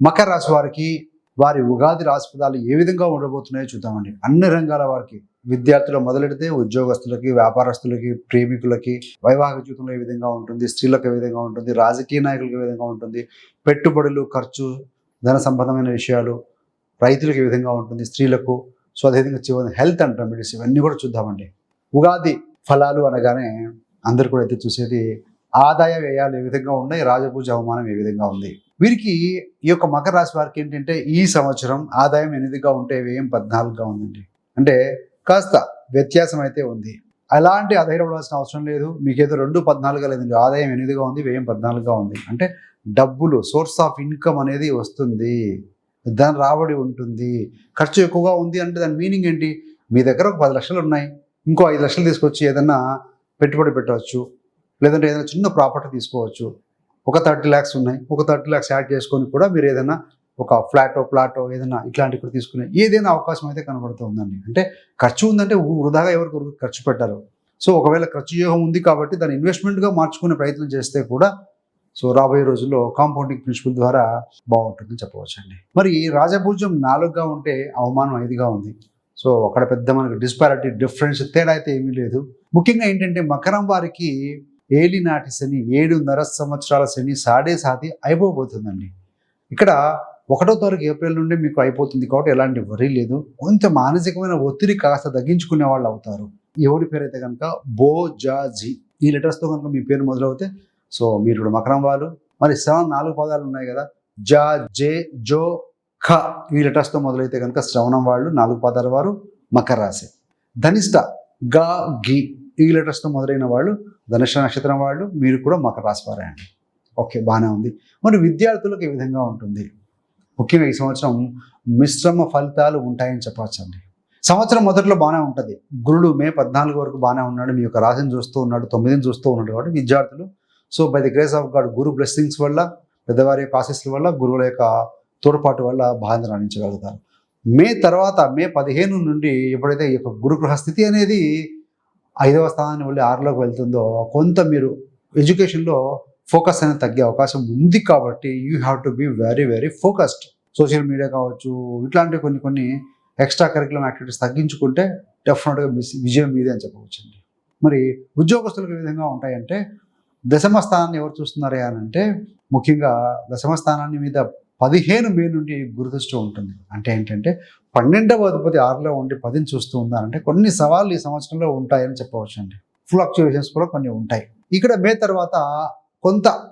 మకర రాశి వారికి వారి ఉగాది రాశి ఫలాలు ఏ విధంగా ఉండబోతున్నాయో చూద్దామండి. అన్ని రంగాల వారికి, విద్యార్థులు మొదలెడితే ఉద్యోగస్తులకి, వ్యాపారస్తులకి, ప్రేమికులకి, వైవాహిక జీవితంలో ఏ విధంగా ఉంటుంది, స్త్రీలకు ఏ విధంగా ఉంటుంది, రాజకీయ నాయకులకు ఏ విధంగా ఉంటుంది, పెట్టుబడులు, ఖర్చు, ధన సంబంధమైన విషయాలు, రైతులకు ఏ విధంగా ఉంటుంది, స్త్రీలకు. సో అదేవిధంగా చివరి హెల్త్ అండ్ రెమెడీస్, ఇవన్నీ కూడా చూద్దామండి. ఉగాది ఫలాలు అనగానే అందరు కూడా అయితే చూసేది ఆదాయ వ్యయాలు ఏ విధంగా ఉన్నాయి, రాజపూజ అవమానం ఏ విధంగా ఉంది. వీరికి ఈ యొక్క మకర రాశి వారికి ఏంటంటే ఈ సంవత్సరం ఆదాయం 8గా ఉంటే వ్యయం 14గా ఉందండి. అంటే కాస్త వ్యత్యాసం అయితే ఉంది. అలాంటి అధైర్యపడాల్సిన అవసరం లేదు. మీకేదో 2-14గా లేదండి, ఆదాయం 8గా ఉంది, వ్యయం 14గా ఉంది. అంటే డబ్బులు, సోర్స్ ఆఫ్ ఇన్కమ్ అనేది వస్తుంది, దాని రాబడి ఉంటుంది. ఖర్చు ఎక్కువగా ఉంది అంటే దాని మీనింగ్ ఏంటి? మీ దగ్గర ఒక 10 లక్షలు ఉన్నాయి, ఇంకో 5 లక్షలు తీసుకొచ్చి ఏదన్నా పెట్టుబడి పెట్టవచ్చు, లేదంటే ఏదైనా చిన్న ప్రాపర్టీ తీసుకోవచ్చు. ఒక 30 lakhs ఉన్నాయి, ఒక 30 lakhs యాడ్ చేసుకొని కూడా మీరు ఏదైనా ఒక ప్లాటో ఏదైనా ఇట్లాంటివి కూడా తీసుకునే ఏదైనా అవకాశం అయితే కనబడుతుందండి. అంటే ఖర్చు ఉందంటే వృధాగా ఎవరికి ఖర్చు పెట్టారు. సో ఒకవేళ ఖర్చు యోగం ఉంది కాబట్టి దాన్ని ఇన్వెస్ట్మెంట్గా మార్చుకునే ప్రయత్నం చేస్తే కూడా సో రాబోయే రోజుల్లో కాంపౌండింగ్ ప్రిన్సిపల్ ద్వారా బాగుంటుందని చెప్పవచ్చండి. మరి రాజభూజ్యం 4గా ఉంటే అవమానం 5గా ఉంది. సో అక్కడ పెద్ద మనకి డిస్పారిటీ, డిఫరెన్స్, తేడా అయితే ఏమీ లేదు. ముఖ్యంగా ఏంటంటే మకరం వారికి ఏలినాటి శని 7.5 సంవత్సరాల శని సాటి అయిపోబోతుందండి. ఇక్కడ 1వ తారీఖు ఏప్రిల్ నుండి మీకు అయిపోతుంది కాబట్టి ఎలాంటి వరీ లేదు. కొంత మానసికమైన ఒత్తిడి కాస్త తగ్గించుకునే వాళ్ళు అవుతారు. ఎవరి పేరు అయితే కనుక బో, జా, జీ ఈ లెటర్స్తో కనుక మీ పేరు మొదలవుతే సో మీరు ఇప్పుడు మకరం వాళ్ళు. మరి 4 పదాలు ఉన్నాయి కదా, జా, జే, జో, ఖ ఈ లెటర్స్తో మొదలైతే కనుక శ్రవణం వాళ్ళు 4 పదాల వారు మకర రాశి. ధనిష్ట గా, గి ఈ లెటర్స్తో మొదలైన వాళ్ళు ధనుష నక్షత్రం వాళ్ళు, మీరు కూడా మకర రాశి వారే అండి. ఓకే, బాగానే ఉంది. మరి విద్యార్థులకు ఏ విధంగా ఉంటుంది? ముఖ్యంగా ఈ సంవత్సరం మిశ్రమ ఫలితాలు ఉంటాయని చెప్పవచ్చండి. సంవత్సరం మొదట్లో బాగానే ఉంటుంది. గురుడు మే 14 వరకు బాగానే ఉన్నాడు, మీ యొక్క రాశిని చూస్తూ ఉన్నాడు, 9ని చూస్తూ ఉన్నాడు కాబట్టి విద్యార్థులు so by the grace of God, Guru blessings వల్ల, పెద్దవారి యొక్క ఆశీస్సుల వల్ల, గురువుల యొక్క తోడ్పాటు వల్ల బాగా రాణించగలుగుతారు. మే 15 నుండి ఎప్పుడైతే ఈ యొక్క గురుగ్రహ స్థితి అనేది 5వ స్థానాన్ని వెళ్ళి 6లోకి వెళ్తుందో కొంత మీరు ఎడ్యుకేషన్లో ఫోకస్ అనేది తగ్గే అవకాశం ఉంది. కాబట్టి you have to be very very focused. Social media కావచ్చు, ఇట్లాంటి కొన్ని ఎక్స్ట్రా కరికులం యాక్టివిటీస్ తగ్గించుకుంటే డెఫినెట్గా విజయం మీదే అని చెప్పవచ్చండి. మరి ఉద్యోగస్తులకు ఏ విధంగా ఉంటాయంటే దశమ స్థానాన్ని ఎవరు చూస్తున్నారే అని అంటే ముఖ్యంగా దశమ స్థానాన్ని మీద 15 మే నుండి గురుదృష్టి ఉంటుంది. అంటే ఏంటంటే 12వ అధిపతి 6లో ఉండి 10ని చూస్తూ ఉన్నారంటే కొన్ని సవాళ్ళు ఈ సంవత్సరంలో ఉంటాయని చెప్పవచ్చండి. ఫ్లక్చుయేషన్స్ కూడా కొన్ని ఉంటాయి. ఇక్కడ మే తర్వాత కొంత